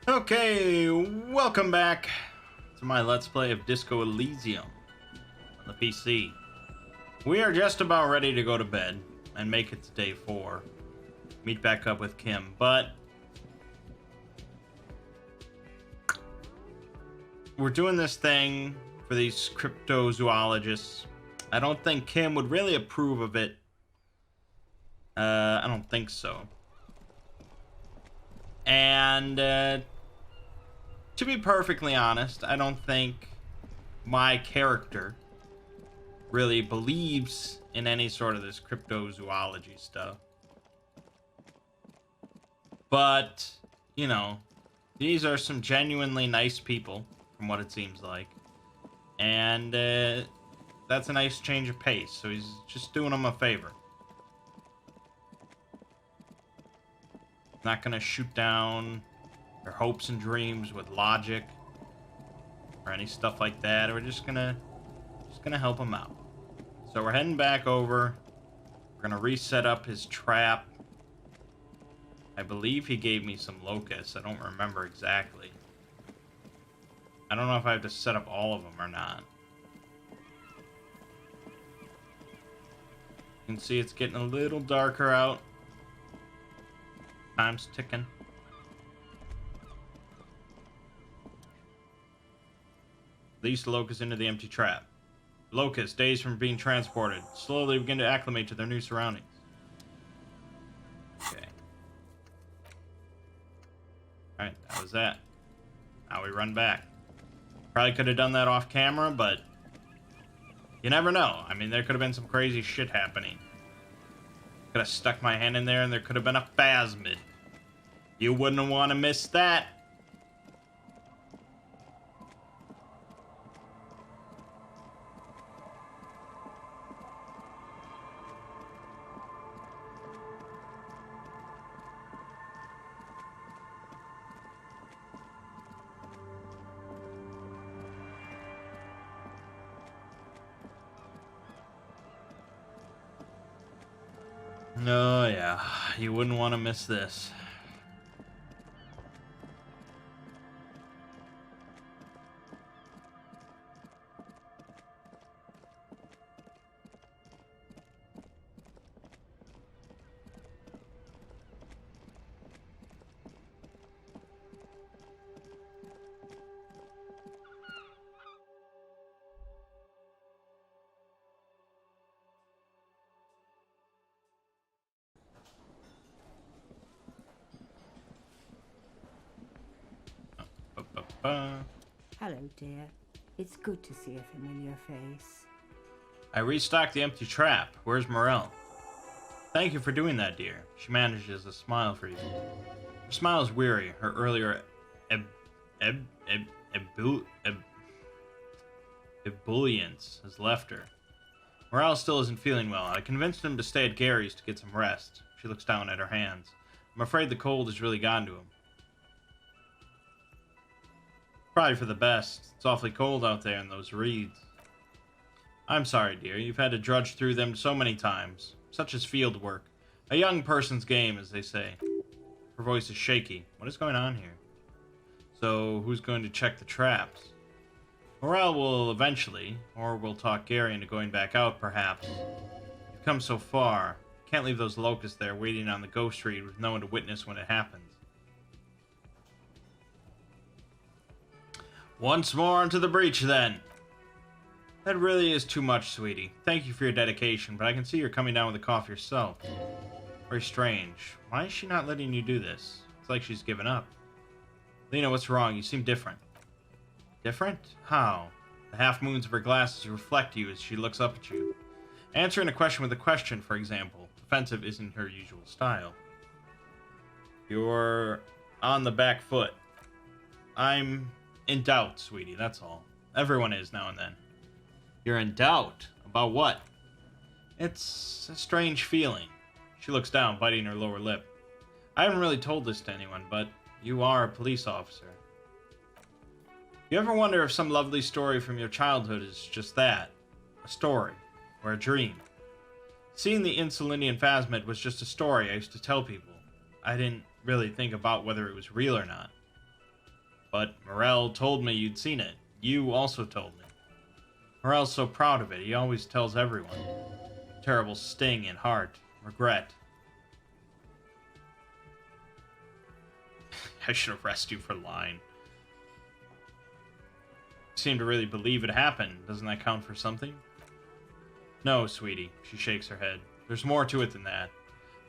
Okay, welcome back to my Let's Play of Disco Elysium on the PC. We are just about ready to go to bed and make it to day 4. Meet back up with Kim, but we're doing this thing for these cryptozoologists. I don't think Kim would really approve of it. I don't think so. And, to be perfectly honest, I don't think my character really believes in any sort of this cryptozoology stuff. But, you know, these are some genuinely nice people, from what it seems like. And that's a nice change of pace, so he's just doing them a favor. Not gonna shoot down their hopes and dreams with logic or any stuff like that. We're just gonna help him out. So we're heading back over. We're gonna reset up his trap. I believe he gave me some locusts. I don't remember exactly. I don't know if I have to set up all of them or not. You can see it's getting a little darker out. Time's ticking. Release the locusts into the empty trap. Locusts, days from being transported, slowly begin to acclimate to their new surroundings. Okay. Alright, that was that. Now we run back. Probably could have done that off camera, but you never know. I mean, there could have been some crazy shit happening. Could have stuck my hand in there and there could have been a phasmid. You wouldn't want to miss that. Oh yeah, you wouldn't want to miss this. Hello, dear. It's good to see a familiar face. I restocked the empty trap. Where's Morel? Thank you for doing that, dear. She manages a smile for you. Her smile is weary. Her earlier ebullience has left her. Morale still isn't feeling well. I convinced him to stay at Gary's to get some rest. She looks down at her hands. I'm afraid the cold has really gotten to him. Probably for the best. It's awfully cold out there in those reeds. I'm sorry, dear. You've had to drudge through them so many times. Such is field work. A young person's game, as they say. Her voice is shaky. What is going on here? So, who's going to check the traps? Morale will eventually, or we'll talk Gary into going back out, perhaps. You've come so far. Can't leave those locusts there waiting on the ghost reed with no one to witness when it happens. Once more into the breach, then. That really is too much, sweetie. Thank you for your dedication, but I can see you're coming down with a cough yourself. Very strange. Why is she not letting you do this? It's like she's given up. Lena, what's wrong? You seem different. Different? How? The half-moons of her glasses reflect you as she looks up at you. Answering a question with a question, for example. Offensive isn't her usual style. You're on the back foot. I'm in doubt, sweetie, that's all. Everyone is now and then. You're in doubt? About what? It's a strange feeling. She looks down, biting her lower lip. I haven't really told this to anyone, but you are a police officer. You ever wonder if some lovely story from your childhood is just that? A story, or a dream? Seeing the Insulinian Phasmid was just a story I used to tell people. I didn't really think about whether it was real or not. But Morel told me you'd seen it. You also told me. Morel's so proud of it, he always tells everyone. Terrible sting in heart. Regret. I should arrest you for lying. You seem to really believe it happened. Doesn't that count for something? No, sweetie. She shakes her head. There's more to it than that.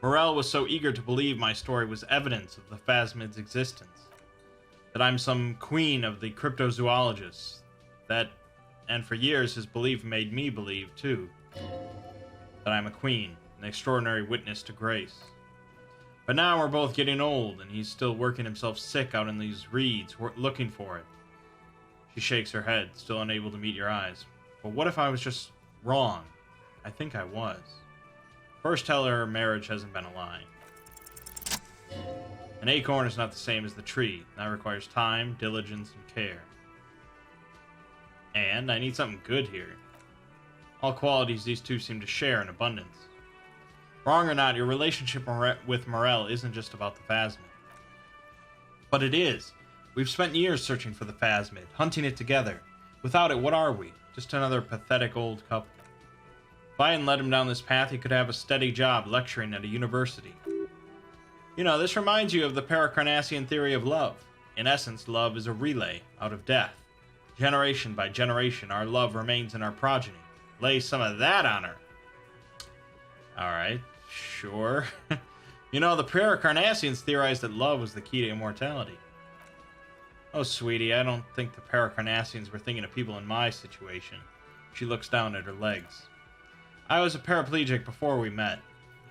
Morel was so eager to believe my story was evidence of the phasmid's existence. That I'm some queen of the cryptozoologists. And for years his belief made me believe, too. That I'm a queen, an extraordinary witness to grace. But now we're both getting old, and he's still working himself sick out in these reeds, looking for it. She shakes her head, still unable to meet your eyes. But what if I was just wrong? I think I was. First tell her marriage hasn't been a lie. An acorn is not the same as the tree. That requires time, diligence, and care. And I need something good here. All qualities these two seem to share in abundance. Wrong or not, your relationship with Morel isn't just about the phasmid. But it is. We've spent years searching for the phasmid, hunting it together. Without it, what are we? Just another pathetic old couple. If I hadn't led him down this path, he could have a steady job lecturing at a university. You know, this reminds you of the Paracarnassian theory of love. In essence, love is a relay out of death. Generation by generation, our love remains in our progeny. Lay some of that on her. Alright, sure. You know, the Paracarnassians theorized that love was the key to immortality. Oh, sweetie, I don't think the Paracarnassians were thinking of people in my situation. She looks down at her legs. I was a paraplegic before we met.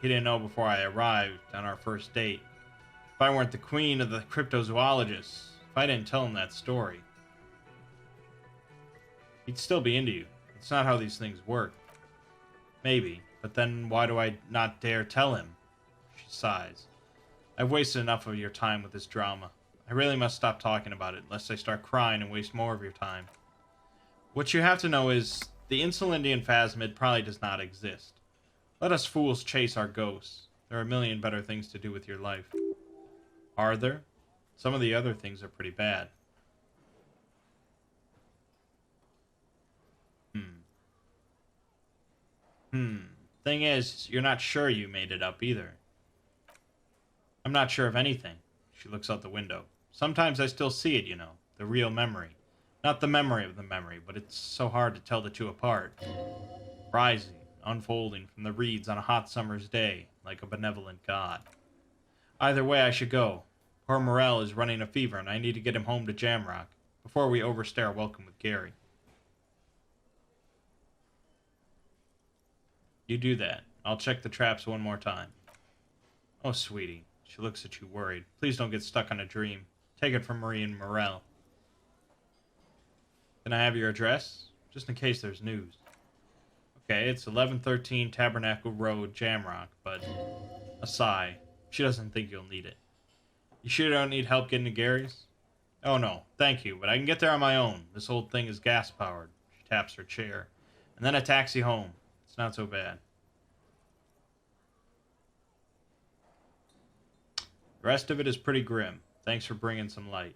He didn't know before I arrived on our first date. If I weren't the queen of the cryptozoologists, if I didn't tell him that story, he'd still be into you. It's not how these things work. Maybe, but then why do I not dare tell him? She sighs. I've wasted enough of your time with this drama. I really must stop talking about it, lest I start crying and waste more of your time. What you have to know is, the Insulindian phasmid probably does not exist. Let us fools chase our ghosts. There are a million better things to do with your life. Are there? Some of the other things are pretty bad. Thing is, you're not sure you made it up either. I'm not sure of anything. She looks out the window. Sometimes I still see it, you know. The real memory. Not the memory of the memory, but it's so hard to tell the two apart. Rising, unfolding from the reeds on a hot summer's day, like a benevolent god. Either way, I should go. Poor Morel is running a fever, and I need to get him home to Jamrock, before we overstay our welcome with Gary. You do that. I'll check the traps one more time. Oh, sweetie. She looks at you worried. Please don't get stuck on a dream. Take it from Marie and Morel. Can I have your address? Just in case there's news. Okay, it's 1113 Tabernacle Road, Jamrock, but a sigh. She doesn't think you'll need it. You sure you don't need help getting to Gary's? Oh no, thank you, but I can get there on my own. This old thing is gas-powered. She taps her chair. And then a taxi home. It's not so bad. The rest of it is pretty grim. Thanks for bringing some light.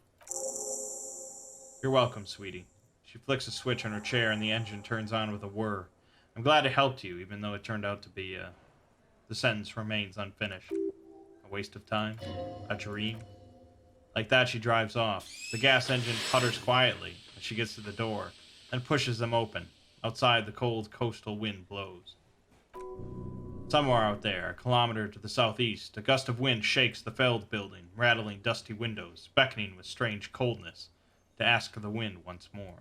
You're welcome, sweetie. She flicks a switch on her chair and the engine turns on with a whir. I'm glad it helped you, even though it turned out to be, the sentence remains unfinished. A waste of time? A dream? Like that, she drives off. The gas engine putters quietly as she gets to the door, then pushes them open. Outside, the cold coastal wind blows. Somewhere out there, a kilometer to the southeast, a gust of wind shakes the Feld building, rattling dusty windows, beckoning with strange coldness to ask for the wind once more.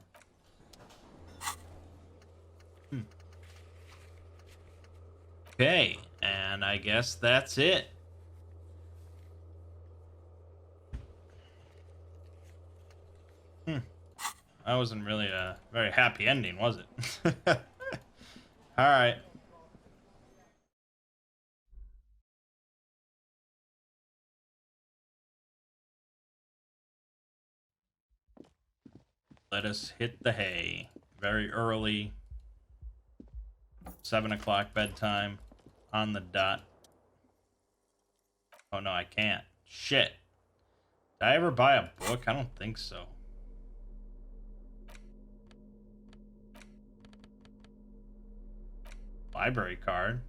Okay, and I guess that's it. That wasn't really a very happy ending, was it? Alright. Let us hit the hay. Very early. 7 o'clock bedtime. On the dot. Oh no, I can't. Shit. Did I ever buy a book? I don't think so. Library card.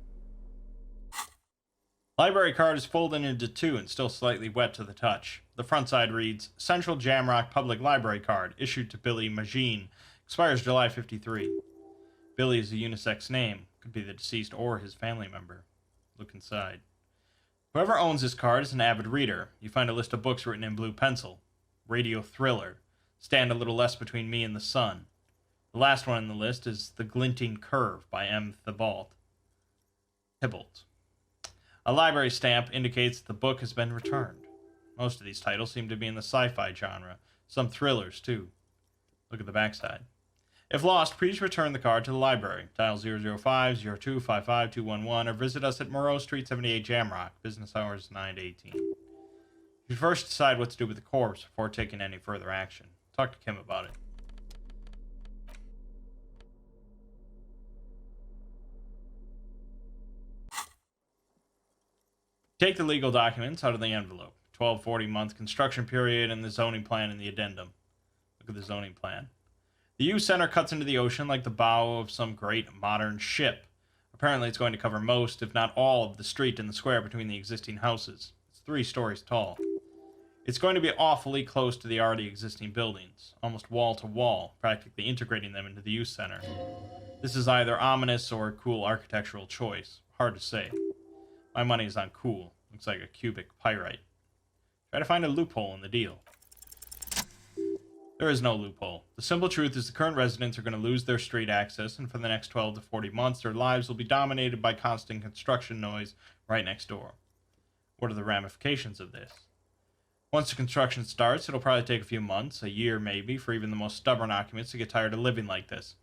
Library card is folded into two and still slightly wet to the touch. The front side reads, Central Jamrock Public Library Card, issued to Billy Magine. Expires July 53. Billy is a unisex name. Could be the deceased or his family member. Look inside. Whoever owns this card is an avid reader. You find a list of books written in blue pencil. Radio Thriller. Stand a Little Less Between Me and the Sun. The last one in the list is The Glinting Curve by M. Thibault. A library stamp indicates the book has been returned. Most of these titles seem to be in the sci-fi genre. Some thrillers, too. Look at the backside. If lost, please return the card to the library. Dial 005-0255-211 or visit us at Moreau Street 78 Jamrock. Business hours 9 to 18. You should first decide what to do with the corpse before taking any further action. Talk to Kim about it. Take the legal documents out of the envelope. 1240-month construction period and the zoning plan in the addendum. Look at the zoning plan. The U Center cuts into the ocean like the bow of some great modern ship. Apparently it's going to cover most, if not all, of the street and the square between the existing houses. It's 3 stories tall. It's going to be awfully close to the already existing buildings, almost wall to wall, practically integrating them into the U Center. This is either ominous or a cool architectural choice. Hard to say. My money is on cool. Looks like a cubic pyrite. Try to find a loophole in the deal. There is no loophole. The simple truth is the current residents are going to lose their street access, and for the next 12 to 40 months, their lives will be dominated by constant construction noise right next door. What are the ramifications of this? Once the construction starts, it'll probably take a few months, a year maybe, for even the most stubborn occupants to get tired of living like this.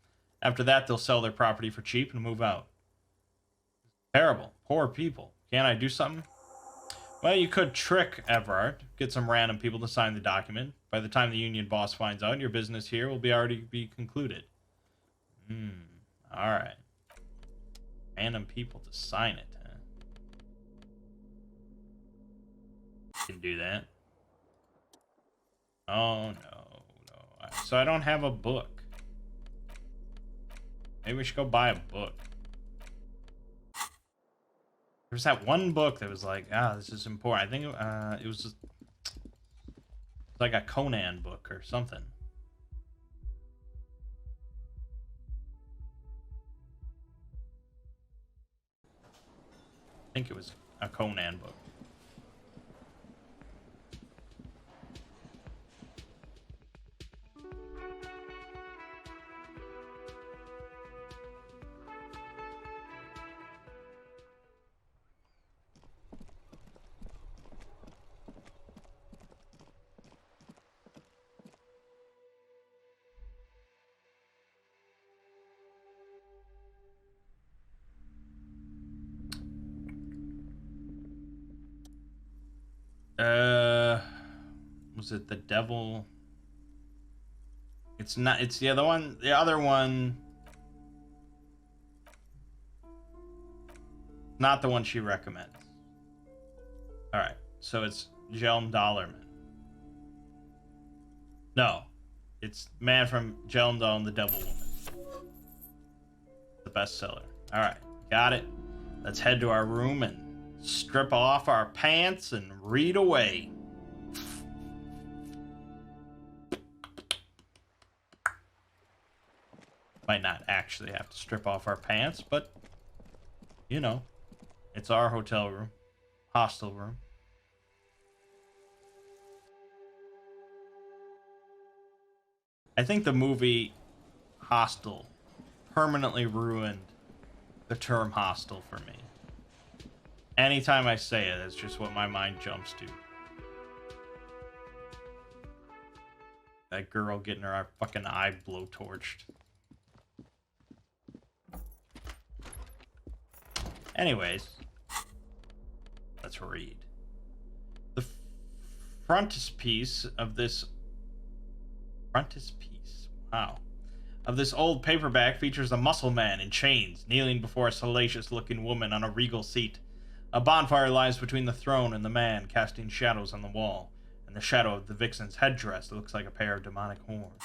After that, they'll sell their property for cheap and move out. Terrible. Poor people. Can't I do something? Well, you could trick Everard, get some random people to sign the document. By the time the union boss finds out, your business here will already be concluded. Alright. Random people to sign it, huh? Can do that. Oh, no. So I don't have a book. Maybe we should go buy a book. There's that one book that was like, this is important. I think it was just like a Conan book or something. I think it was a Conan book. Was it the devil? It's not, it's the other one. The other one. Not the one she recommends. Alright, so it's Jelm Dollarman. No. It's Man from Jelmdal and the Devil Woman. The bestseller. Alright, got it. Let's head to our room and strip off our pants and read away. Might not actually have to strip off our pants, but, you know, it's our hotel room, hostel room. I think the movie Hostel permanently ruined the term hostel for me. Anytime I say it, it's just what my mind jumps to. That girl getting her fucking eye blowtorched. Anyways, let's read. The frontispiece of this... Frontispiece? Wow. Of this old paperback features a muscle man in chains, kneeling before a salacious-looking woman on a regal seat. A bonfire lies between the throne and the man, casting shadows on the wall. and the shadow of the vixen's headdress looks like a pair of demonic horns.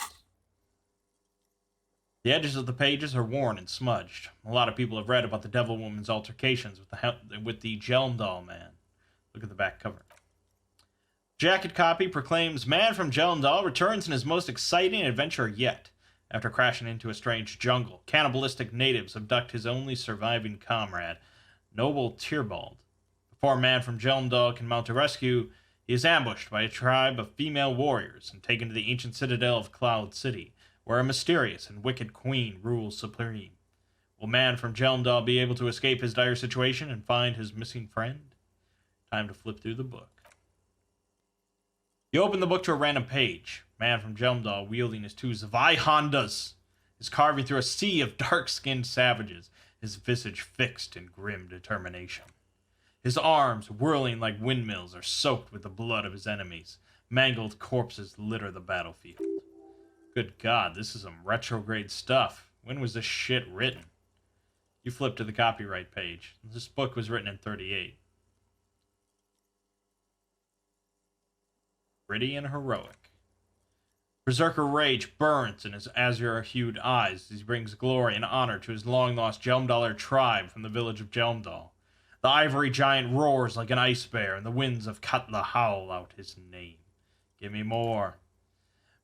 The edges of the pages are worn and smudged. A lot of people have read about the Devil Woman's altercations with the Jelmdal man. Look at the back cover. Jacket copy proclaims Man from Jelmdal returns in his most exciting adventure yet. After crashing into a strange jungle, cannibalistic natives abduct his only surviving comrade, Noble Tierbald. Before Man from Jelmdal can mount a rescue, he is ambushed by a tribe of female warriors and taken to the ancient citadel of Cloud City, where a mysterious and wicked queen rules supreme. Will Man from Jelmdal be able to escape his dire situation and find his missing friend? Time to flip through the book. You open the book to a random page. Man from Jelmdal, wielding his two Zwei Hondas, is carving through a sea of dark-skinned savages, his visage fixed in grim determination. His arms, whirling like windmills, are soaked with the blood of his enemies. Mangled corpses litter the battlefield. Good God, this is some retrograde stuff. When was this shit written? You flip to the copyright page. This book was written in 1938. Gritty and heroic. Berserker rage burns in his azure-hued eyes as he brings glory and honor to his long-lost Jelmdaler tribe from the village of Jelmdal. The ivory giant roars like an ice bear, and the winds of Katla howl out his name. Give me more.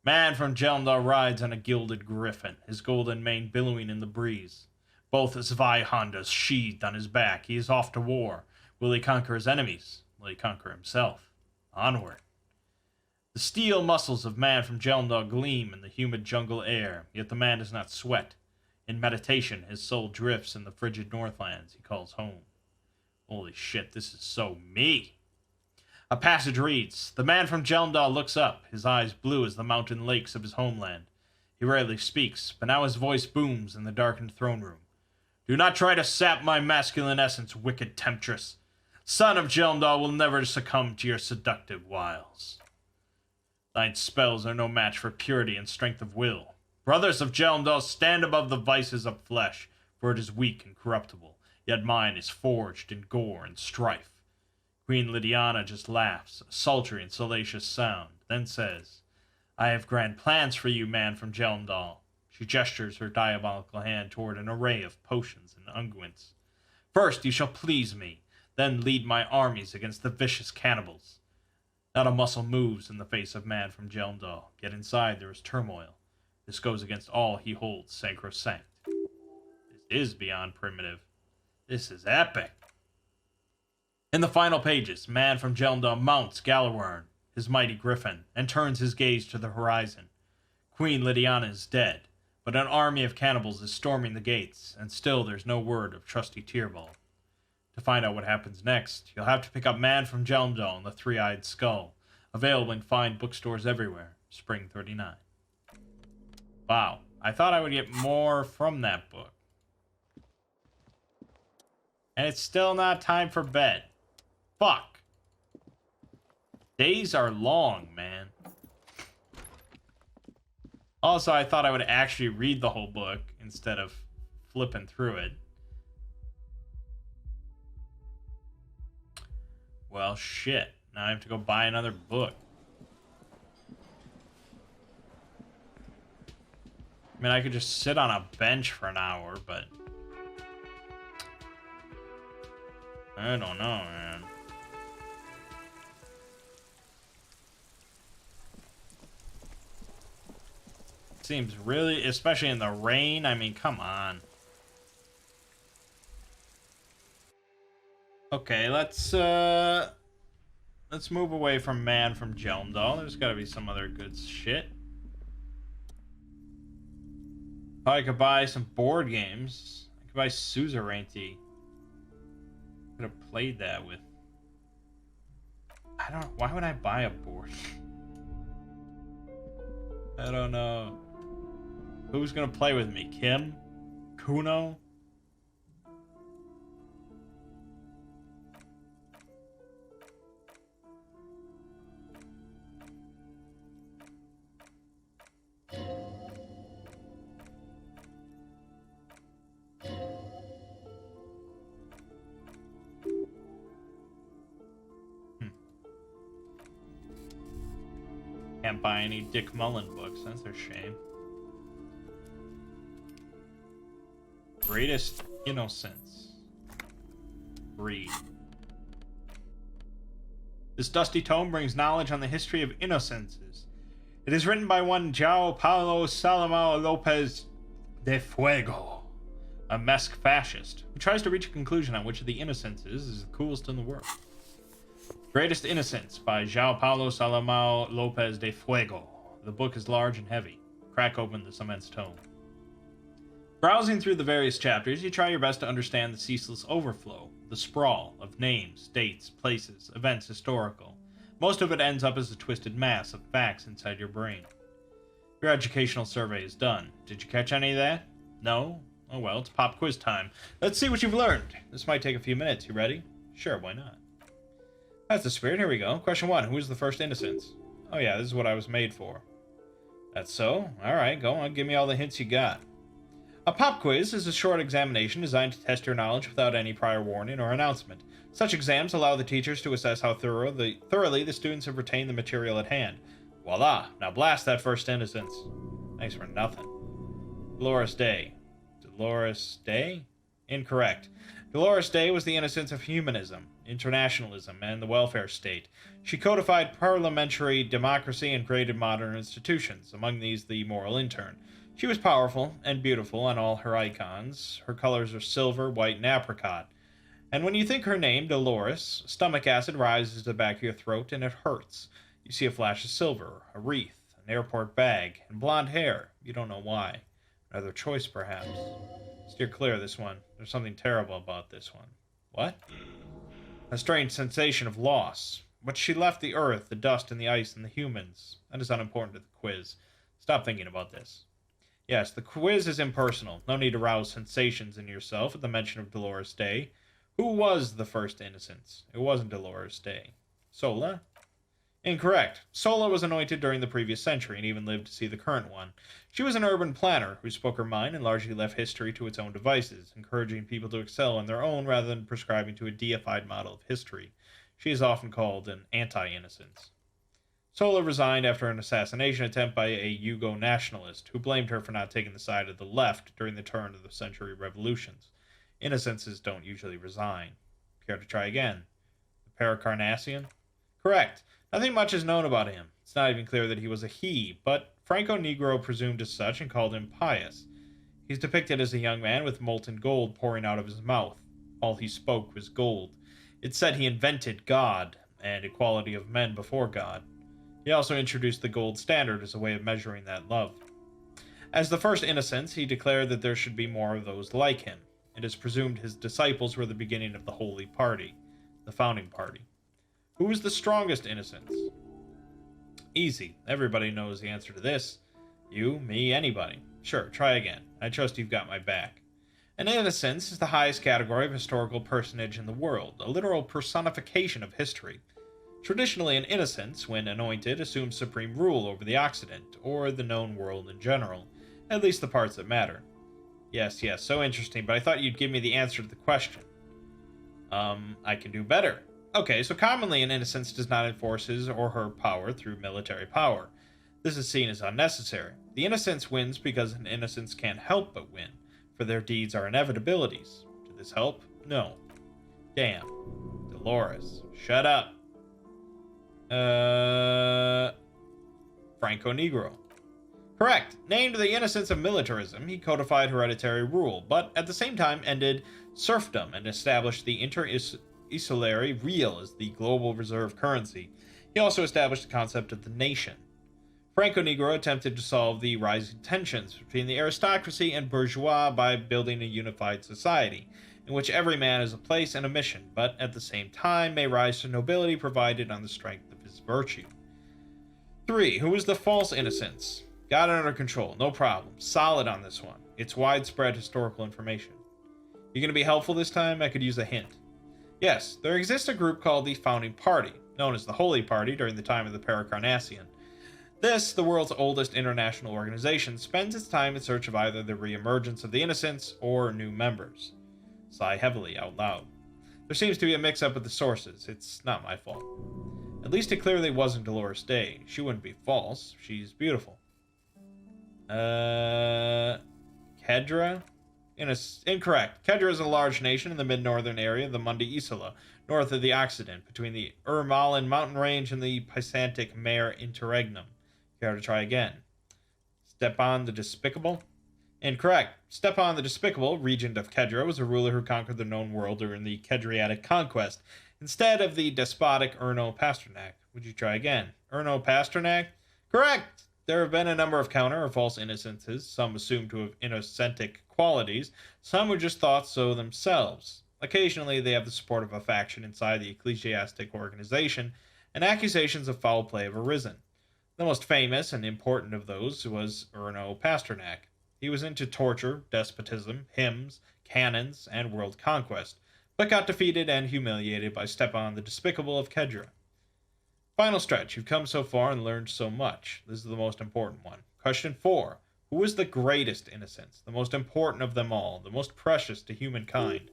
Man from Jelmdal rides on a gilded griffin, his golden mane billowing in the breeze. Both Zwei Hondas sheathed on his back, he is off to war. Will he conquer his enemies? Will he conquer himself? Onward. The steel muscles of Man from Jelmdal gleam in the humid jungle air, yet the man does not sweat. In meditation, his soul drifts in the frigid northlands he calls home. Holy shit, this is so me. A passage reads, The man from Jelmdal looks up, his eyes blue as the mountain lakes of his homeland. He rarely speaks, but now his voice booms in the darkened throne room. Do not try to sap my masculine essence, wicked temptress. Son of Jelmdal will never succumb to your seductive wiles. Thine spells are no match for purity and strength of will. Brothers of Jelmdal, stand above the vices of flesh, for it is weak and corruptible, yet mine is forged in gore and strife. Queen Lydiana just laughs, a sultry and salacious sound, then says, I have grand plans for you, Man from Jelmdal. She gestures her diabolical hand toward an array of potions and unguents. First you shall please me, then lead my armies against the vicious cannibals. Not a muscle moves in the face of Man from Jelmdal, yet inside there is turmoil. This goes against all he holds sacrosanct. This is beyond primitive. This is epic. In the final pages, Man from Jelmdal mounts Galawern, his mighty griffin, and turns his gaze to the horizon. Queen Lydiana is dead, but an army of cannibals is storming the gates, and still there's no word of trusty Tierbald. To find out what happens next, you'll have to pick up Man from Jelmdal and the Three-Eyed Skull, available in fine bookstores everywhere, Spring 39. Wow, I thought I would get more from that book. And it's still not time for bed. Fuck. Days are long, man. Also, I thought I would actually read the whole book instead of flipping through it. Well, shit. Now I have to go buy another book. I mean, I could just sit on a bench for an hour, but I don't know, man. Seems really, especially in the rain, I mean, come on. Okay, let's move away from Man from Jelmdal. There's gotta be some other good shit. I could buy some board games. I could buy Suzerainty. Could have played that with. I don't. Why would I buy a board? I don't know. Who's gonna play with me? Kim? Kuno? Can't buy any Dick Mullen books. That's a shame. Greatest Innocence. Read. This dusty tome brings knowledge on the history of innocences. It is written by one João Paulo Salomão Lopes de Fuego, a Mangg fascist, who tries to reach a conclusion on which of the innocences is the coolest in the world. Greatest Innocence by João Paulo Salomão Lopes de Fuego. The book is large and heavy. Crack open this immense tome. Browsing through the various chapters, you try your best to understand the ceaseless overflow, the sprawl of names, dates, places, events historical. Most of it ends up as a twisted mass of facts inside your brain. Your educational survey is done. Did you catch any of that? No? Oh well, it's pop quiz time. Let's see what you've learned. This might take a few minutes. You ready? Sure, why not? That's the spirit. Here we go. Question 1. Who is the first innocence? Oh yeah, this is what I was made for. That's so? Alright, go on. Give me all the hints you got. A pop quiz is a short examination designed to test your knowledge without any prior warning or announcement. Such exams allow the teachers to assess how thoroughly the students have retained the material at hand. Voila! Now blast that first innocence. Thanks for nothing. Dolores Day. Dolores Day? Incorrect. Dolores Day was the innocence of humanism, internationalism, and the welfare state. She codified parliamentary democracy and created modern institutions, among these the moral intern. She was powerful and beautiful on all her icons. Her colors are silver, white, and apricot. And when you think her name, Dolores, stomach acid rises to the back of your throat and it hurts. You see a flash of silver, a wreath, an airport bag, and blonde hair. You don't know why. Another choice, perhaps. Steer clear of this one. There's something terrible about this one. What? A strange sensation of loss. But she left the earth, the dust, and the ice, and the humans. That is unimportant to the quiz. Stop thinking about this. Yes, the quiz is impersonal. No need to rouse sensations in yourself at the mention of Dolores Day. Who was the first innocence? It wasn't Dolores Day. Sola? Incorrect. Sola was anointed during the previous century and even lived to see the current one. She was an urban planner who spoke her mind and largely left history to its own devices, encouraging people to excel on their own rather than prescribing to a deified model of history. She is often called an anti-innocence. Sola resigned after an assassination attempt by a Yugo nationalist who blamed her for not taking the side of the left during the turn of the century revolutions. Innocences don't usually resign. Care to try again? The Paracarnassian? Correct. Nothing much is known about him. It's not even clear that he was a he, but Franco Negro presumed as such and called him pious. He's depicted as a young man with molten gold pouring out of his mouth. All he spoke was gold. It's said he invented God and equality of men before God. He also introduced the gold standard as a way of measuring that love. As the first innocence, he declared that there should be more of those like him. It is presumed his disciples were the beginning of the Holy Party, the founding party. Who was the strongest innocence? Easy. Everybody knows the answer to this. You, me, anybody. Sure, try again. I trust you've got my back. An innocence is the highest category of historical personage in the world, a literal personification of history. Traditionally, an innocence, when anointed, assumes supreme rule over the Occident, or the known world in general, at least the parts that matter. Yes, so interesting, but I thought you'd give me the answer to the question. I can do better. Okay, so commonly an innocence does not enforce his or her power through military power. This is seen as unnecessary. The innocence wins because an innocence can't help but win, for their deeds are inevitabilities. Did this help? No. Damn. Dolores. Shut up. Franco Negro. Correct. Named the innocence of militarism, he codified hereditary rule, but at the same time ended serfdom and established the insulary real as the global reserve currency. He also established the concept of the nation. Franco Negro attempted to solve the rising tensions between the aristocracy and bourgeois by building a unified society, in which every man has a place and a mission, but at the same time may rise to nobility provided on the strength of his virtue. 3. Who was the false innocence? Got it under control, no problem. Solid on this one. It's widespread historical information. You gonna be helpful this time? I could use a hint. Yes, there exists a group called the Founding Party, known as the Holy Party during the time of the Paracarnassian. This, the world's oldest international organization, spends its time in search of either the re-emergence of the innocents or new members. Sigh heavily out loud. There seems to be a mix-up with the sources. It's not my fault. At least it clearly wasn't Dolores Day. She wouldn't be false. She's beautiful. Kedra? Incorrect. Kedra is a large nation in the mid-northern area of the Mundi Isola, north of the Occident, between the Urmalan mountain range and the Pisantic Mare Interregnum. You gotta try again. Stepan the Despicable? Incorrect. Stepan the Despicable, regent of Kedra, was a ruler who conquered the known world during the Kedriatic conquest, instead of the despotic Erno Pasternak. Would you try again? Erno Pasternak? Correct! There have been a number of counter or false innocences, some assumed to have innocentic qualities, some who just thought so themselves. Occasionally, they have the support of a faction inside the ecclesiastic organization, and accusations of foul play have arisen. The most famous and important of those was Erno Pasternak. He was into torture, despotism, hymns, cannons, and world conquest, but got defeated and humiliated by Stepan the Despicable of Kedra. Final stretch. You've come so far and learned so much. This is the most important one. Question 4. Who is the greatest innocence, the most important of them all, the most precious to humankind?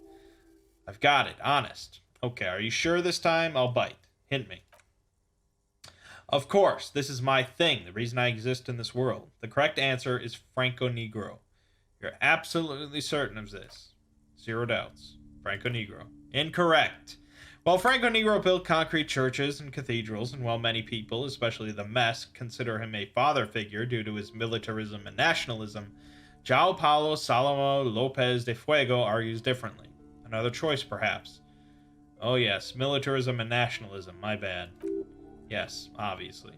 I've got it. Honest. Okay, are you sure this time? I'll bite. Hint me. Of course, this is my thing, the reason I exist in this world. The correct answer is Franco Negro. You're absolutely certain of this. 0 doubts. Franco Negro. Incorrect. While Franco Negro built concrete churches and cathedrals, and while many people, especially the mess, consider him a father figure due to his militarism and nationalism, João Paulo Salomão Lopes de Fuego argues differently. Another choice, perhaps. Oh yes, militarism and nationalism, my bad. Yes, obviously.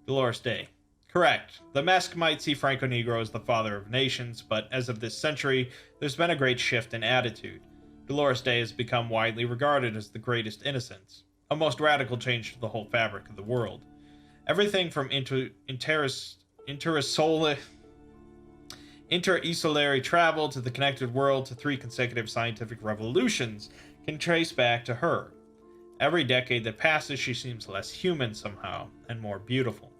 Dolores Day. Correct. The Mesk might see Franco Negro as the father of nations, but as of this century, there's been a great shift in attitude. Dolores Day has become widely regarded as the greatest innocence, a most radical change to the whole fabric of the world. Everything from inter-isolary travel to the connected world to 3 consecutive scientific revolutions can trace back to her. Every decade that passes, she seems less human somehow, and more beautiful.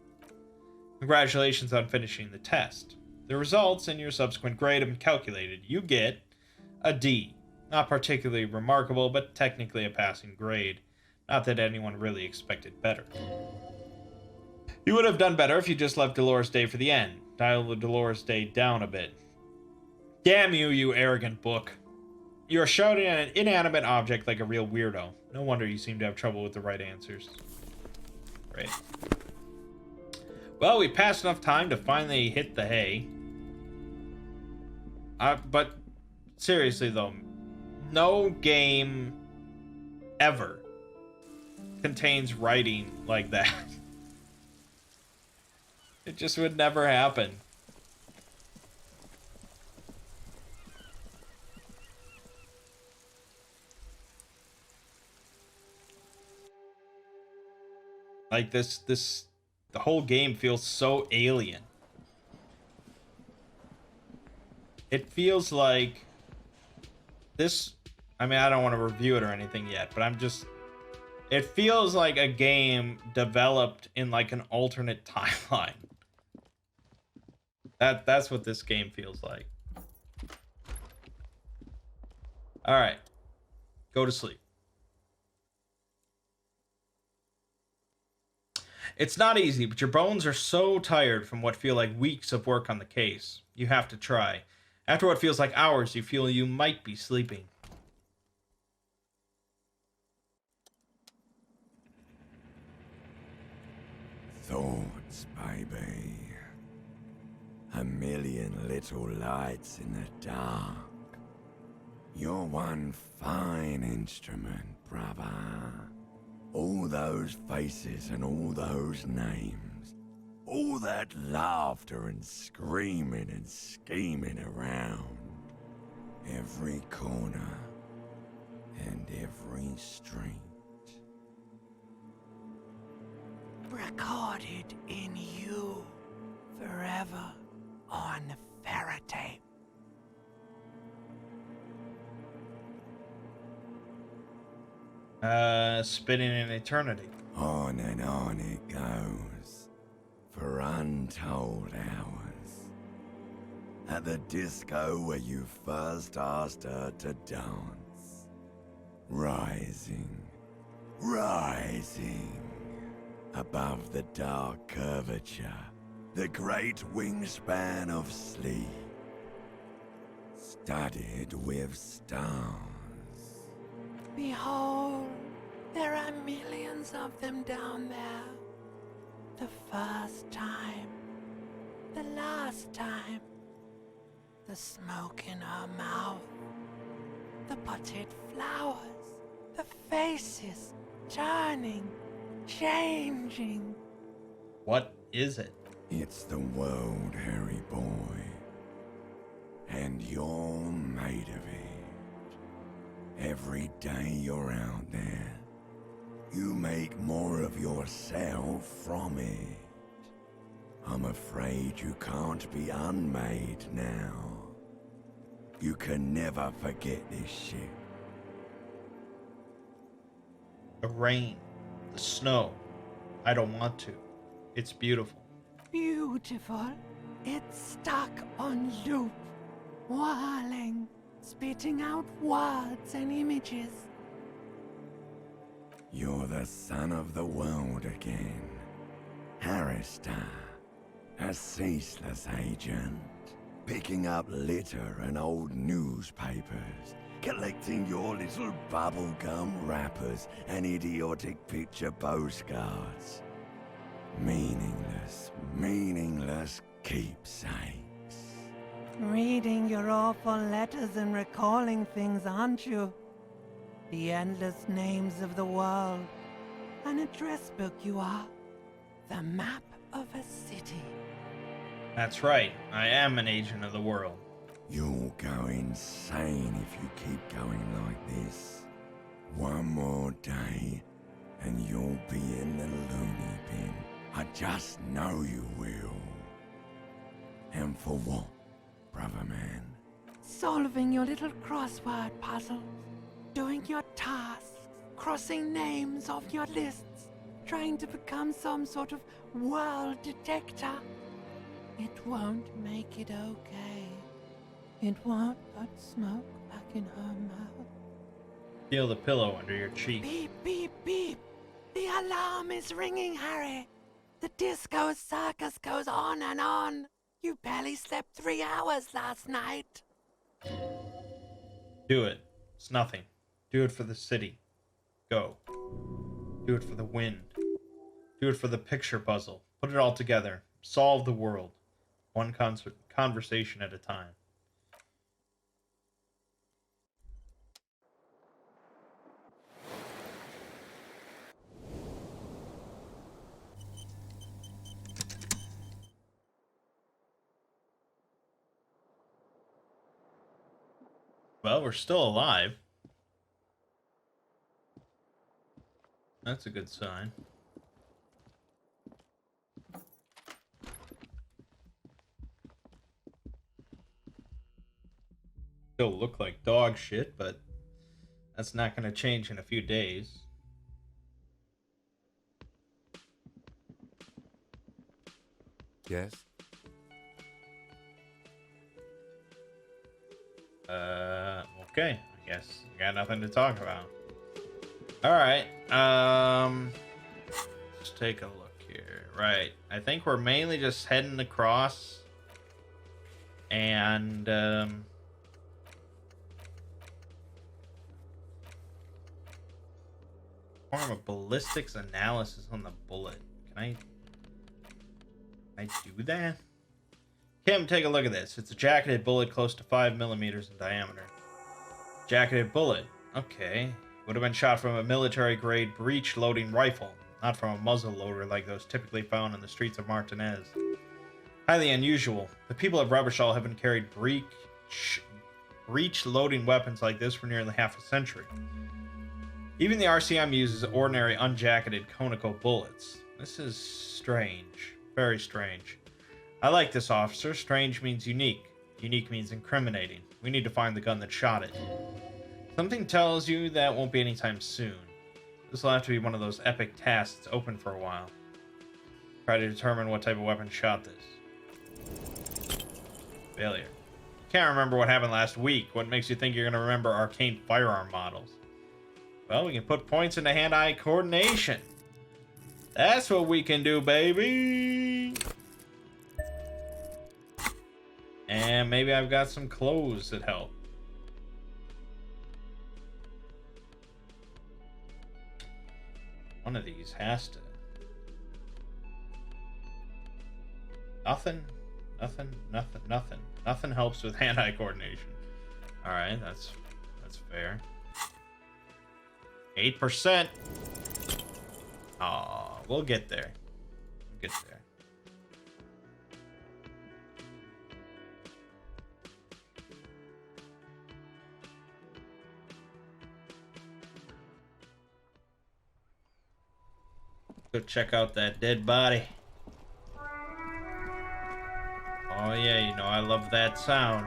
Congratulations on finishing the test. The results and your subsequent grade have been calculated. You get a D. Not particularly remarkable, but technically a passing grade. Not that anyone really expected better. You would have done better if you just left Dolores Day for the end. Dial the Dolores Day down a bit. Damn you, you arrogant book. You are shouting at an inanimate object like a real weirdo. No wonder you seem to have trouble with the right answers. Great. Well, we passed enough time to finally hit the hay. But seriously though, no game ever contains writing like that. It just would never happen. Like the whole game feels so alien. It feels like this, I mean, I don't want to review it or anything yet, but it feels like a game developed in like an alternate timeline. That's what this game feels like. All right. Go to sleep. It's not easy, but your bones are so tired from what feel like weeks of work on the case. You have to try. After what feels like hours, you feel you might be sleeping. Thoughts, baby. A million little lights in the dark. You're one fine instrument, brother. All those faces and all those names. All that laughter and screaming and scheming around. Every corner and every street. Recorded in you forever on Ferrotape. Spinning in eternity. On and on it goes, for untold hours. At the disco where you first asked her to dance. Rising, rising. Above the dark curvature, the great wingspan of sleep, studded with stars. Behold, there are millions of them down there. The first time, the last time, the smoke in her mouth, the potted flowers, the faces turning, changing. What is it? It's the world, Harry boy, and you're made of it. Every day you're out there, you make more of yourself from it. I'm afraid you can't be unmade now. You can never forget this shit. The rain, the snow. I don't want to. It's beautiful. Beautiful. It's stuck on loop, whirling, spitting out words and images. You're the son of the world again. Harrister, a ceaseless agent, picking up litter and old newspapers, collecting your little bubblegum wrappers and idiotic picture postcards. Meaningless keepsakes. Reading your awful letters and recalling things, aren't you? The endless names of the world. An address book you are. The map of a city. That's right. I am an agent of the world. You'll go insane if you keep going like this. One more day, and you'll be in the loony bin. I just know you will. And for what, brother man? Solving your little crossword puzzle. Doing your tasks. Crossing names off your lists. Trying to become some sort of world detector. It won't make it okay. It won't put smoke back in her mouth. Feel the pillow under your cheek. Beep, beep, beep. The alarm is ringing, Harry. The disco circus goes on and on. You barely slept 3 hours last night. Do it. It's nothing. Do it for the city. Go. Do it for the wind. Do it for the picture puzzle. Put it all together. Solve the world. One conversation at a time. Well, we're still alive. That's a good sign. Still look like dog shit, but that's not going to change in a few days. Yes? Okay. I guess we got nothing to talk about. Alright, let's take a look here. Right, I think we're mainly just heading across. And, form a ballistics analysis on the bullet. Can I do that? Kim, take a look at this. It's a jacketed bullet close to 5 millimeters in diameter. Jacketed bullet. Okay. Would have been shot from a military-grade breech-loading rifle, not from a muzzle loader like those typically found in the streets of Martinez. Highly unusual. The people of Rubbershall haven't carried breech-loading weapons like this for nearly half a century. Even the RCM uses ordinary unjacketed conical bullets. This is strange. Very strange. I like this, officer. Strange means unique. Unique means incriminating. We need to find the gun that shot it. Something tells you that won't be anytime soon. This will have to be one of those epic tasks that's open for a while. Try to determine what type of weapon shot this. Failure. Can't remember what happened last week. What makes you think you're going to remember arcane firearm models? Well, we can put points into hand-eye coordination. That's what we can do, baby. And maybe I've got some clothes that help. One of these has to. Nothing. Nothing helps with hand-eye coordination. All right, that's fair. 8%. Oh, we'll get there. We'll get there. Go check out that dead body. Oh yeah, you know I love that sound.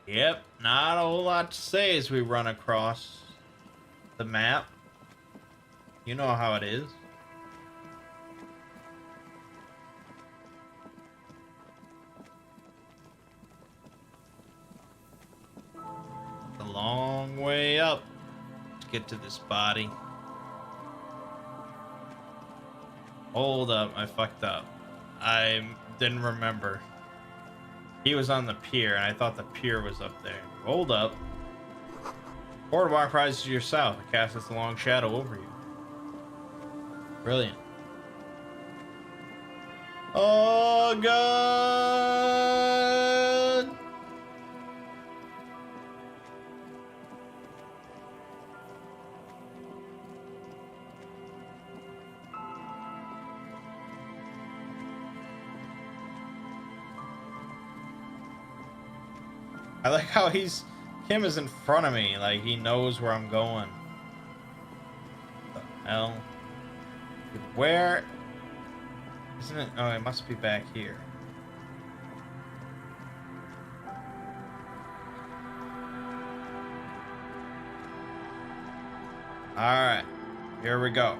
Yep, not a whole lot to say as we run across the map. You know how it is. It's a long way up to get to this body. Hold up, I fucked up. I didn't remember. He was on the pier, and I thought the pier was up there. Hold up. Boardwalk rises to your south. It casts its long shadow over you. Brilliant. Oh, God! I like how Kim is in front of me, like he knows where I'm going. What the hell? Where? Isn't it? Oh, it must be back here. Alright, here we go.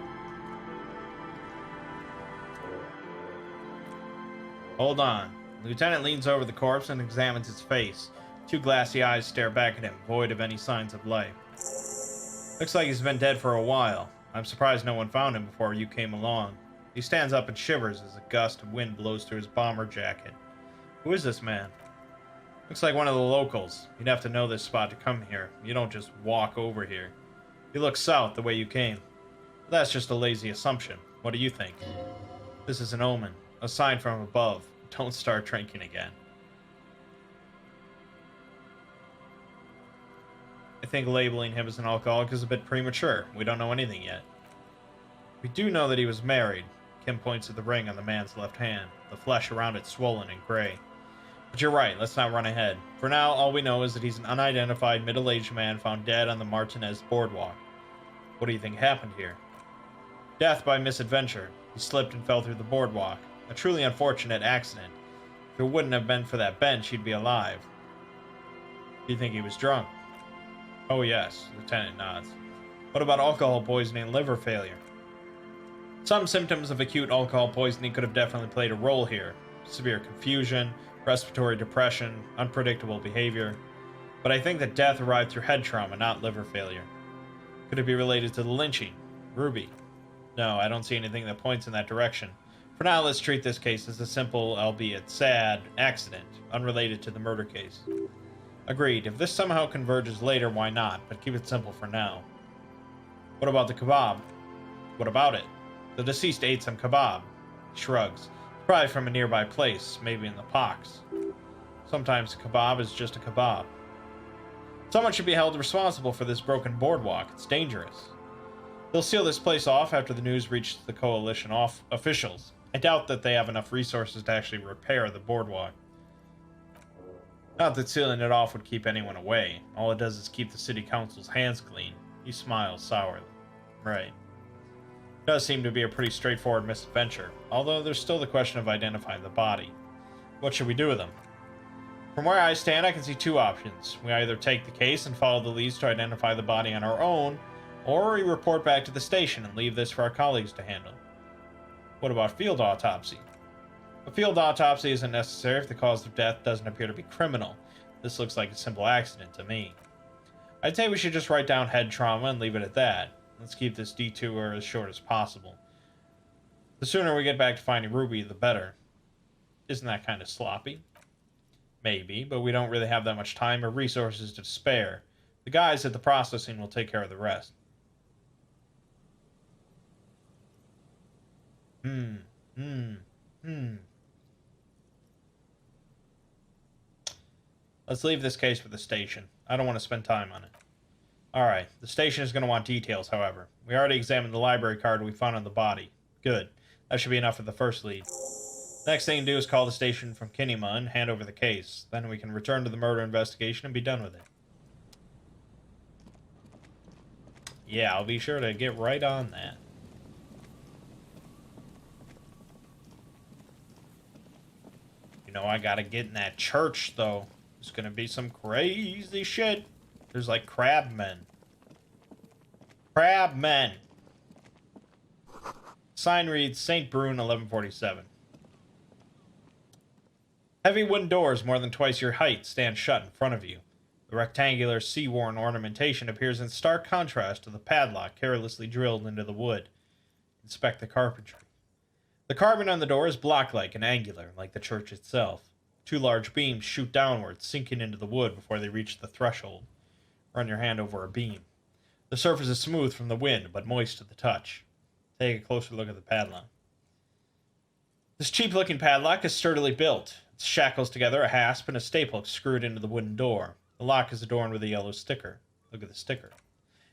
Hold on. The lieutenant leans over the corpse and examines its face. Two glassy eyes stare back at him, void of any signs of life. Looks like he's been dead for a while. I'm surprised no one found him before you came along. He stands up and shivers as a gust of wind blows through his bomber jacket. Who is this man? Looks like one of the locals. You'd have to know this spot to come here. You don't just walk over here. You look south the way you came. But that's just a lazy assumption. What do you think? This is an omen. A sign from above. Don't start drinking again. I think labeling him as an alcoholic is a bit premature. We don't know anything yet. We do know that he was married. Kim points to the ring on the man's left hand, the flesh around it swollen and gray. But you're right, let's not run ahead. For now, all we know is that he's an unidentified middle-aged man found dead on the Martinez boardwalk. What do you think happened here? Death by misadventure. He slipped and fell through the boardwalk. A truly unfortunate accident. If it wouldn't have been for that bench, he'd be alive. Do you think he was drunk? Oh yes, Lieutenant nods. What about alcohol poisoning and liver failure? Some symptoms of acute alcohol poisoning could have definitely played a role here. Severe confusion, respiratory depression, unpredictable behavior. But I think that death arrived through head trauma, not liver failure. Could it be related to the lynching? Ruby? No, I don't see anything that points in that direction. For now, let's treat this case as a simple, albeit sad, accident, unrelated to the murder case. Agreed. If this somehow converges later, why not? But keep it simple for now. What about the kebab? What about it? The deceased ate some kebab. He shrugs. Probably from a nearby place, maybe in the pox. Sometimes a kebab is just a kebab. Someone should be held responsible for this broken boardwalk. It's dangerous. They'll seal this place off after the news reaches the Coalition officials. I doubt that they have enough resources to actually repair the boardwalk. Not that sealing it off would keep anyone away. All it does is keep the city council's hands clean. He smiles sourly. Right. It does seem to be a pretty straightforward misadventure, although there's still the question of identifying the body. What should we do with them? From where I stand, I can see two options. We either take the case and follow the leads to identify the body on our own, or we report back to the station and leave this for our colleagues to handle. What about field autopsy? A field autopsy isn't necessary if the cause of death doesn't appear to be criminal. This looks like a simple accident to me. I'd say we should just write down head trauma and leave it at that. Let's keep this detour as short as possible. The sooner we get back to finding Ruby, the better. Isn't that kind of sloppy? Maybe, but we don't really have that much time or resources to spare. The guys at the processing will take care of the rest. Let's leave this case for the station. I don't want to spend time on it. Alright, the station is going to want details, however. We already examined the library card we found on the body. Good. That should be enough for the first lead. Next thing to do is call the station from Kinema and hand over the case. Then we can return to the murder investigation and be done with it. Yeah, I'll be sure to get right on that. You know, I gotta get in that church, though. There's gonna be some crazy shit. There's like crab men. Crab men! Sign reads St. Brune 1147. Heavy wooden doors more than twice your height stand shut in front of you. The rectangular, sea-worn ornamentation appears in stark contrast to the padlock carelessly drilled into the wood. Inspect the carpentry. The carving on the door is block-like and angular, like the church itself. Two large beams shoot downward, sinking into the wood before they reach the threshold. Run your hand over a beam. The surface is smooth from the wind, but moist to the touch. Take a closer look at the padlock. This cheap-looking padlock is sturdily built. Its shackles together a hasp and a staple screwed into the wooden door. The lock is adorned with a yellow sticker. Look at the sticker.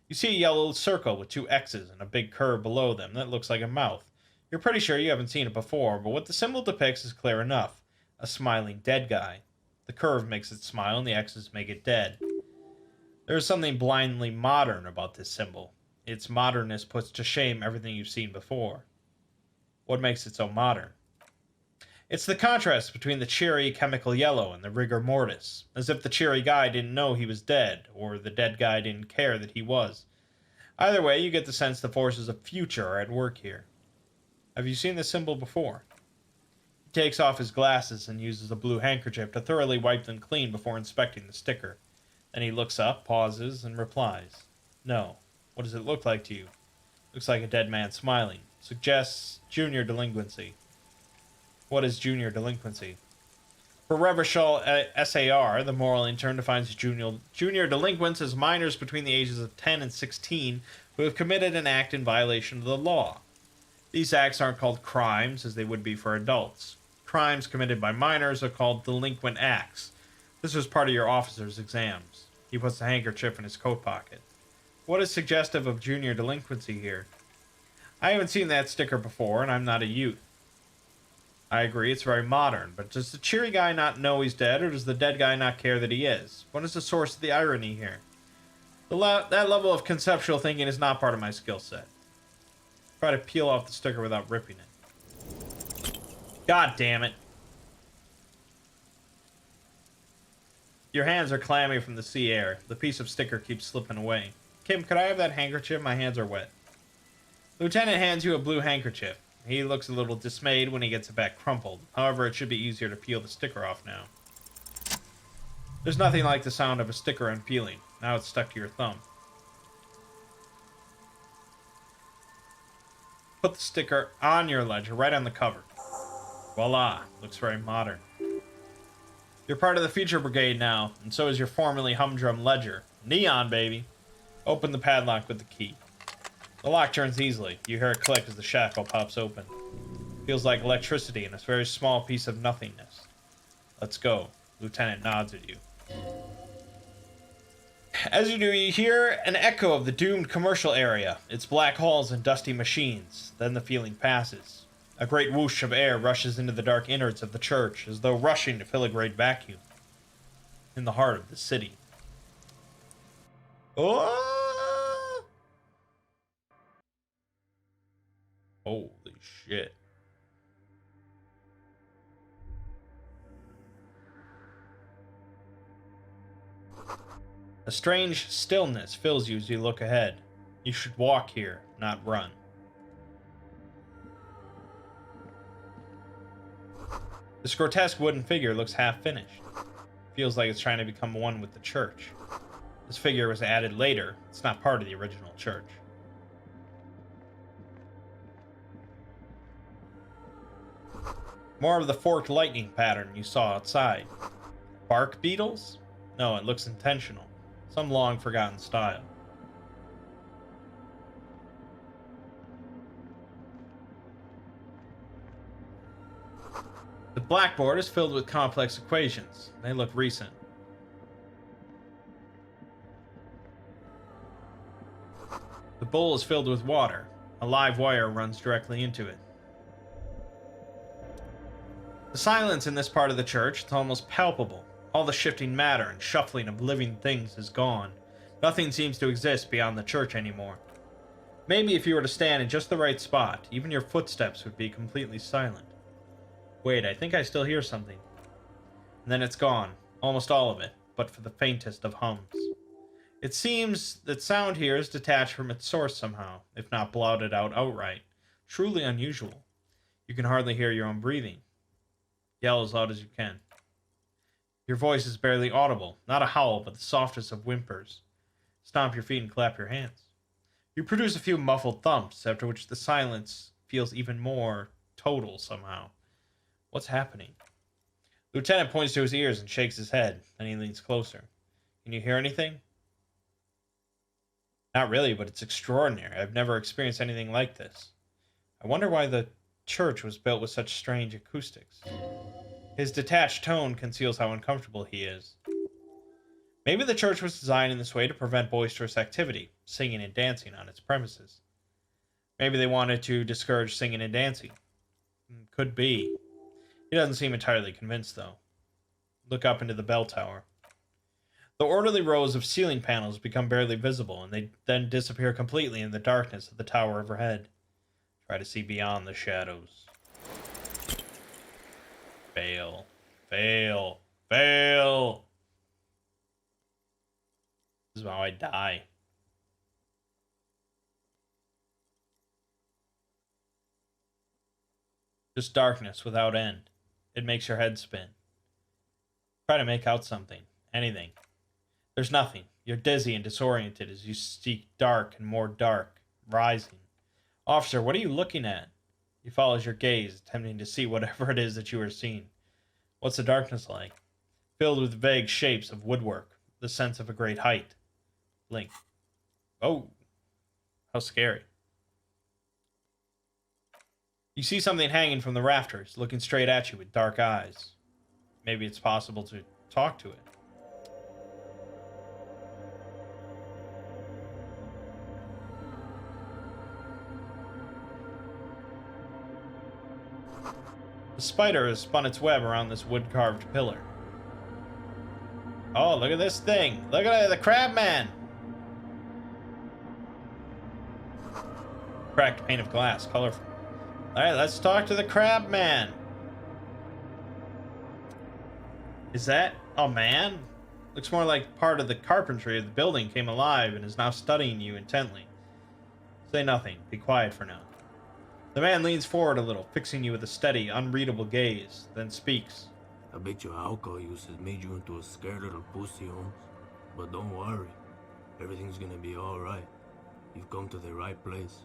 You see a yellow circle with two X's and a big curve below them that looks like a mouth. You're pretty sure you haven't seen it before, but what the symbol depicts is clear enough. A smiling dead guy. The curve makes it smile and the X's make it dead. There is something blindly modern about this symbol. Its modernness puts to shame everything you've seen before. What makes it so modern? It's the contrast between the cheery chemical yellow and the rigor mortis, as if the cheery guy didn't know he was dead, or the dead guy didn't care that he was. Either way, you get the sense the forces of future are at work here. Have you seen this symbol before? He takes off his glasses and uses a blue handkerchief to thoroughly wipe them clean before inspecting the sticker. Then he looks up, pauses, and replies. No. What does it look like to you? Looks like a dead man smiling. Suggests junior delinquency. What is junior delinquency? For Revachol SAR, the moral intern defines junior delinquents as minors between the ages of 10 and 16 who have committed an act in violation of the law. These acts aren't called crimes as they would be for adults. Crimes committed by minors are called delinquent acts. This was part of your officer's exams. He puts the handkerchief in his coat pocket. What is suggestive of junior delinquency here? I haven't seen that sticker before, and I'm not a youth. I agree, it's very modern, but does the cheery guy not know he's dead, or does the dead guy not care that he is? What is the source of the irony here? That level of conceptual thinking is not part of my skill set. Try to peel off the sticker without ripping it. God damn it. Your hands are clammy from the sea air. The piece of sticker keeps slipping away. Kim, could I have that handkerchief? My hands are wet. Lieutenant hands you a blue handkerchief. He looks a little dismayed when he gets it back crumpled. However, it should be easier to peel the sticker off now. There's nothing like the sound of a sticker unpeeling. Now it's stuck to your thumb. Put the sticker on your ledger, right on the cover. Voila, looks very modern. You're part of the feature brigade now, and so is your formerly humdrum ledger. Neon, baby. Open the padlock with the key. The lock turns easily. You hear a click as the shackle pops open. Feels like electricity in a very small piece of nothingness. Let's go. Lieutenant nods at you. As you do, you hear an echo of the doomed commercial area, its black halls and dusty machines. Then the feeling passes. A great whoosh of air rushes into the dark innards of the church, as though rushing to fill a great vacuum in the heart of the city. Oh! Holy shit. A strange stillness fills you as you look ahead. You should walk here, not run. This grotesque wooden figure looks half-finished. Feels like it's trying to become one with the church. This figure was added later. It's not part of the original church. More of the forked lightning pattern you saw outside. Bark beetles? No, it looks intentional. Some long-forgotten style. The blackboard is filled with complex equations. They look recent. The bowl is filled with water. A live wire runs directly into it. The silence in this part of the church is almost palpable. All the shifting matter and shuffling of living things is gone. Nothing seems to exist beyond the church anymore. Maybe if you were to stand in just the right spot, even your footsteps would be completely silent. Wait, I think I still hear something. And then it's gone. Almost all of it, but for the faintest of hums. It seems that sound here is detached from its source somehow, if not blotted out outright. Truly unusual. You can hardly hear your own breathing. Yell as loud as you can. Your voice is barely audible, not a howl, but the softest of whimpers. Stomp your feet and clap your hands. You produce a few muffled thumps, after which the silence feels even more total somehow. What's happening? The lieutenant points to his ears and shakes his head, then he leans closer. Can you hear anything? Not really, but it's extraordinary. I've never experienced anything like this. I wonder why the church was built with such strange acoustics. His detached tone conceals how uncomfortable he is. Maybe the church was designed in this way to prevent boisterous activity, singing and dancing on its premises. Maybe they wanted to discourage singing and dancing. Could be. He doesn't seem entirely convinced, though. Look up into the bell tower. The orderly rows of ceiling panels become barely visible, and they then disappear completely in the darkness of the tower overhead. Try to see beyond the shadows. Fail. Fail. Fail! This is how I die. Just darkness without end. It makes your head spin. Try to make out something. Anything. There's nothing. You're dizzy and disoriented as you seek dark and more dark, rising. Officer, what are you looking at? He follows your gaze, attempting to see whatever it is that you are seeing. What's the darkness like? Filled with vague shapes of woodwork, the sense of a great height. Blink. Oh, how scary. You see something hanging from the rafters, looking straight at you with dark eyes. Maybe it's possible to talk to it. The spider has spun its web around this wood-carved pillar. Oh, look at this thing! Look at the crab man! Cracked pane of glass, colorful. Alright, let's talk to the crab man. Is that a man? Looks more like part of the carpentry of the building came alive and is now studying you intently. Say nothing. Be quiet for now. The man leans forward a little, fixing you with a steady, unreadable gaze, then speaks. I bet your alcohol use has made you into a scared little pussy, Holmes. But don't worry. Everything's gonna be alright. You've come to the right place.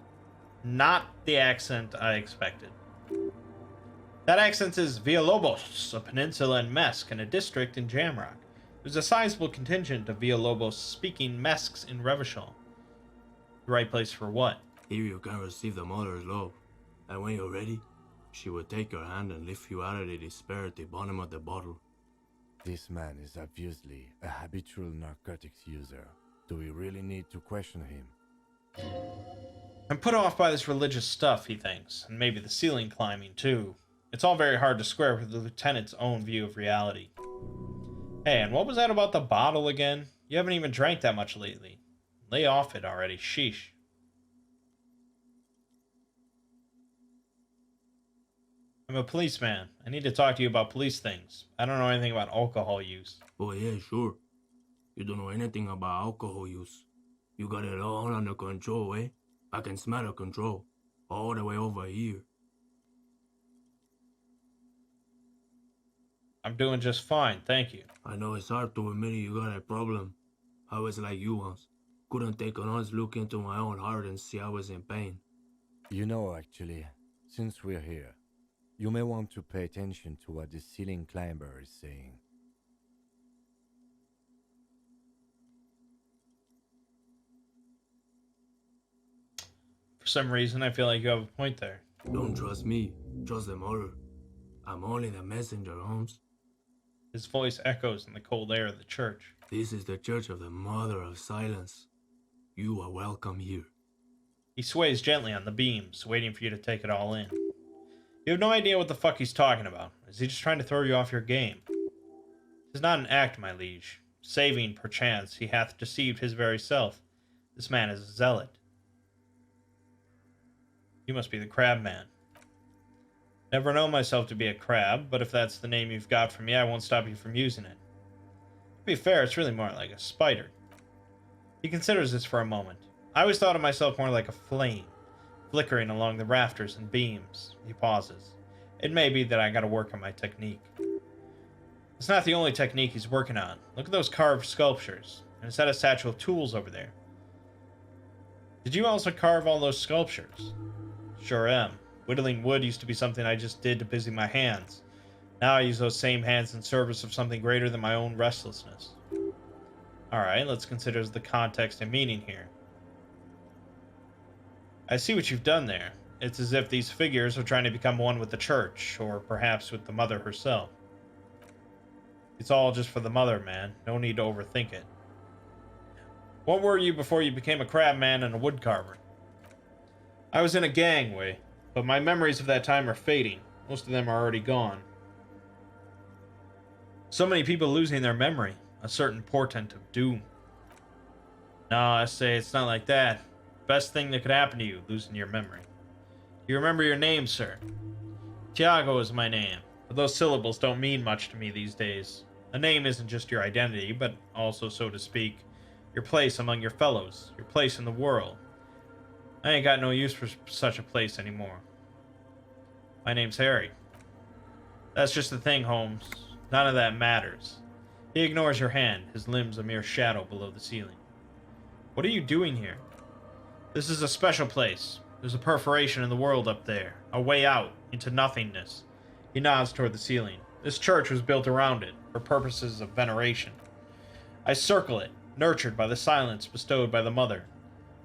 Not the accent I expected. That accent is Villalobos, a peninsula in Meskh and a district in Jamrock. There's a sizable contingent of Villalobos-speaking Mesks in Revachol. The right place for what? Here you can receive the mother's love. And when you're ready, she will take your hand and lift you out of the despair at the bottom of the bottle. This man is obviously a habitual narcotics user. Do we really need to question him? I'm put off by this religious stuff, he thinks, and maybe the ceiling climbing, too. It's all very hard to square with the lieutenant's own view of reality. Hey, and what was that about the bottle again? You haven't even drank that much lately. Lay off it already, sheesh. I'm a policeman. I need to talk to you about police things. I don't know anything about alcohol use. Oh yeah, sure. You don't know anything about alcohol use. You got it all under control, eh? I can smell the control. All the way over here. I'm doing just fine, thank you. I know it's hard to admit you got a problem. I was like you once. Couldn't take an honest look into my own heart and see I was in pain. You know, actually, since we're here, you may want to pay attention to what the ceiling climber is saying. For some reason, I feel like you have a point there. Don't trust me, trust the mother. I'm only the messenger, Holmes. His voice echoes in the cold air of the church. This is the Church of the Mother of Silence. You are welcome here. He sways gently on the beams, waiting for you to take it all in. You have no idea what the fuck he's talking about. Is he just trying to throw you off your game? 'Tis not an act, my liege. Saving, perchance, he hath deceived his very self. This man is a zealot. You must be the crab man. Never known myself to be a crab, but if that's the name you've got for me, I won't stop you from using it. To be fair, it's really more like a spider. He considers this for a moment. I always thought of myself more like a flame, flickering along the rafters and beams. He pauses. It may be that I gotta work on my technique. It's not the only technique he's working on. Look at those carved sculptures, and a set of satchel tools over there. Did you also carve all those sculptures? Sure am. Whittling wood used to be something I just did to busy my hands. Now I use those same hands in service of something greater than my own restlessness. Alright, let's consider the context and meaning here. I see what you've done there. It's as if these figures are trying to become one with the church, or perhaps with the mother herself. It's all just for the mother, man. No need to overthink it. What were you before you became a crab man and a woodcarver? I was in a gangway, but my memories of that time are fading. Most of them are already gone. So many people losing their memory. A certain portent of doom. No, I say it's not like that. Best thing that could happen to you, losing your memory. You remember your name, sir? Tiago is my name, but those syllables don't mean much to me these days. A name isn't just your identity, but also, so to speak, your place among your fellows, your place in the world. I ain't got no use for such a place anymore. My name's Harry. That's just the thing, Holmes. None of that matters. He ignores your hand, his limbs a mere shadow below the ceiling. What are you doing here? This is a special place. There's a perforation in the world up there, a way out, into nothingness. He nods toward the ceiling. This church was built around it, for purposes of veneration. I circle it, nurtured by the silence bestowed by the mother.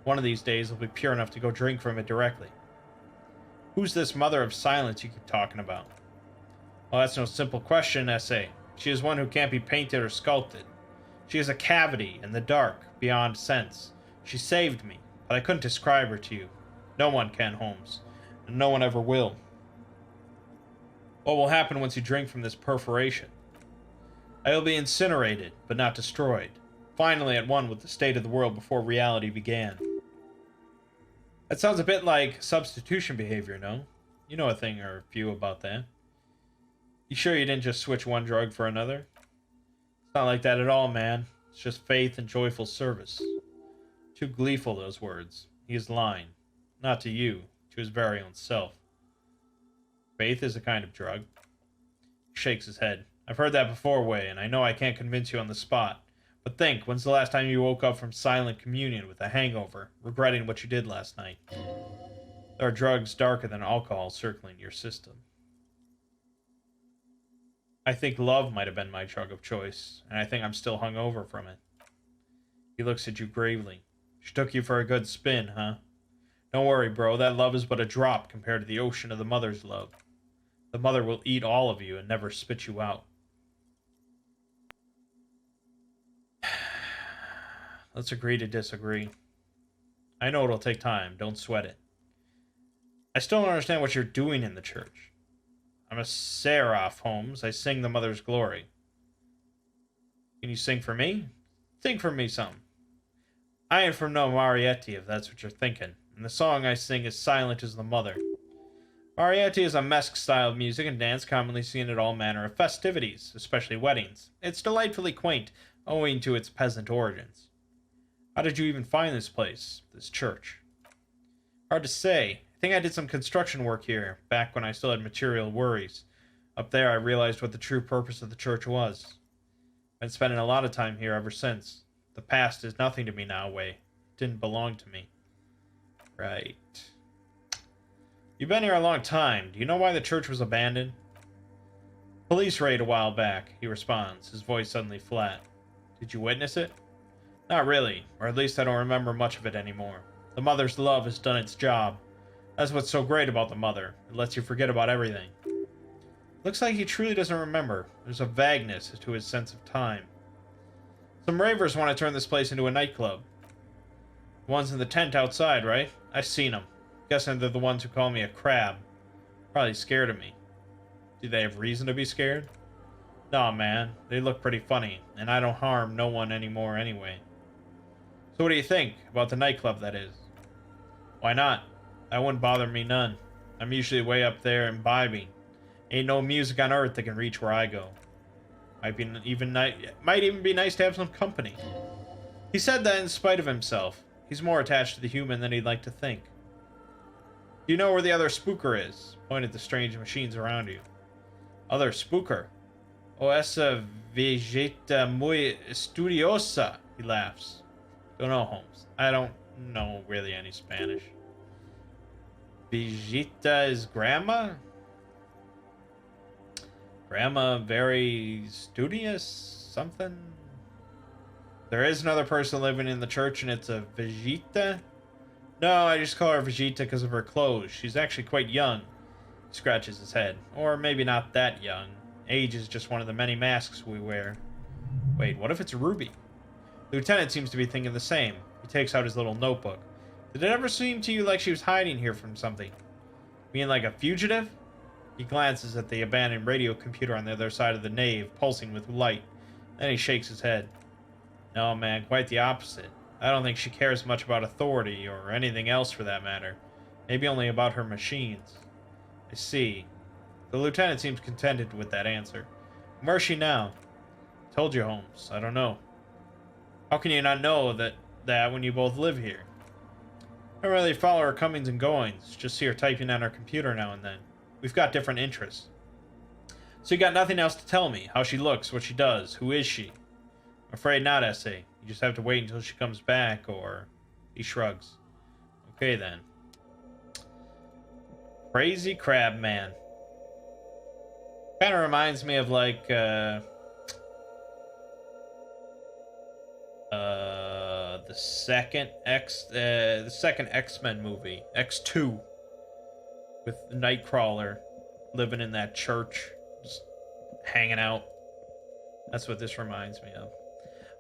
One of these days I'll be pure enough to go drink from it directly. Who's this mother of silence you keep talking about? Well, that's no simple question, essay. She is one who can't be painted or sculpted. She is a cavity in the dark, beyond sense. She saved me, but I couldn't describe her to you. No one can, Holmes, and no one ever will. What will happen once you drink from this perforation? I will be incinerated, but not destroyed. Finally at one with the state of the world before reality began. That sounds a bit like substitution behavior, no? You know a thing or a few about that. You sure you didn't just switch one drug for another? It's not like that at all, man. It's just faith and joyful service. Too gleeful, those words. He is lying. Not to you, to his very own self. Faith is a kind of drug. He shakes his head. I've heard that before, Way, and I know I can't convince you on the spot. But think, when's the last time you woke up from silent communion with a hangover, regretting what you did last night? There are drugs darker than alcohol circling your system. I think love might have been my drug of choice, and I think I'm still hungover from it. He looks at you gravely. She took you for a good spin, huh? Don't worry, bro, that love is but a drop compared to the ocean of the mother's love. The mother will eat all of you and never spit you out. Let's agree to disagree. I know it'll take time. Don't sweat it. I still don't understand what you're doing in the church. I'm a seraph, Holmes. I sing the Mother's glory. Can you sing for me? Sing for me some. I ain't from no Marietti, if that's what you're thinking. And the song I sing is Silent as the Mother. Marietti is a mesque style of music and dance commonly seen at all manner of festivities, especially weddings. It's delightfully quaint, owing to its peasant origins. How did you even find this place, this church? Hard to say. I think I did some construction work here, back when I still had material worries. Up there I realized what the true purpose of the church was. I've been spending a lot of time here ever since. The past is nothing to me now, Way. It didn't belong to me. Right. You've been here a long time. Do you know why the church was abandoned? Police raid a while back, he responds, his voice suddenly flat. Did you witness it? Not really, or at least I don't remember much of it anymore. The Mother's love has done its job. That's what's so great about the Mother. It lets you forget about everything. Looks like he truly doesn't remember. There's a vagueness to his sense of time. Some ravers want to turn this place into a nightclub. The ones in the tent outside, right? I've seen them. Guessing they're the ones who call me a crab. Probably scared of me. Do they have reason to be scared? Nah, man. They look pretty funny, and I don't harm no one anymore anyway. So what do you think about the nightclub, that is? Why not? That wouldn't bother me none. I'm usually way up there imbibing. Ain't no music on earth that can reach where I go. Might even be nice to have some company. He said that in spite of himself. He's more attached to the human than he'd like to think. Do you know where the other spooker is? Point at the strange machines around you. Other spooker? Oh, esa vegeta muy estudiosa, he laughs. Don't know, Holmes. I don't know really any Spanish. Vegeta is grandma? Grandma very studious? Something? There is another person living in the church and it's a Vegeta? No, I just call her Vegeta because of her clothes. She's actually quite young. He scratches his head. Or maybe not that young. Age is just one of the many masks we wear. Wait, what if it's Ruby? The lieutenant seems to be thinking the same. He takes out his little notebook. Did it ever seem to you like she was hiding here from something? Being like a fugitive? He glances at the abandoned radio computer on the other side of the nave, pulsing with light. Then he shakes his head. No, man, quite the opposite. I don't think she cares much about authority, or anything else for that matter. Maybe only about her machines. I see. The lieutenant seems contented with that answer. Where's she now? Told you, Holmes. I don't know. How can you not know that when you both live here? I don't really follow her comings and goings. Just see her typing on her computer now and then. We've got different interests. So you got nothing else to tell me? How she looks, what she does, who is she? I'm afraid not, S.A. You just have to wait until she comes back, or... He shrugs. Okay, then. Crazy Crab Man. Kind of reminds me of, like, the second X-Men movie, X2, with Nightcrawler living in that church, just hanging out. That's what this reminds me of.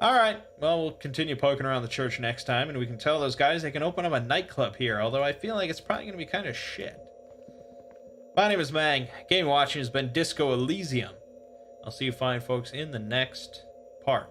Alright, well, we'll continue poking around the church next time, and we can tell those guys they can open up a nightclub here, although I feel like it's probably going to be kind of shit. My name is Mangg. Game watching has been Disco Elysium. I'll see you fine folks in the next part.